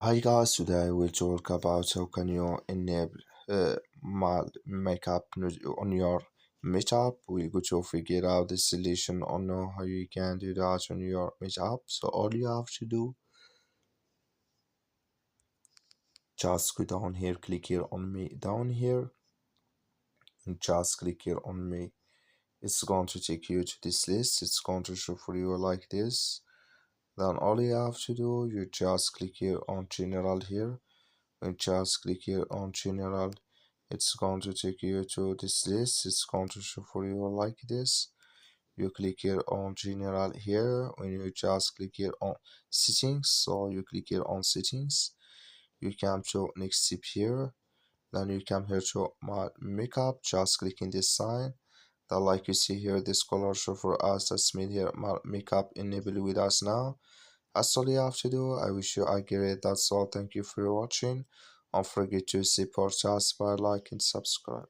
Hi guys, today we'll talk about how can you enable makeup on your meetup. We're going to figure out the solution on how you can do that on your meetup. So all you have to do, just go down here, click here on me down here, and just click here on me. It's going to take you to this list. It's going to show for you like this. Then all you have to do, you just click here on general here and just click here on general. It's going to take you to this list. It's going to show for you like this. You click here on general here. When you just click here on settings, so you click here on settings, you come to next step here. Then you come here to my makeup, just clicking this sign. Then like you see here, this color show for us. That's made here my makeup enable with us now. That's all you have to do. I wish you a great. That's all. Thank you for watching. Don't forget to support us by like and subscribe.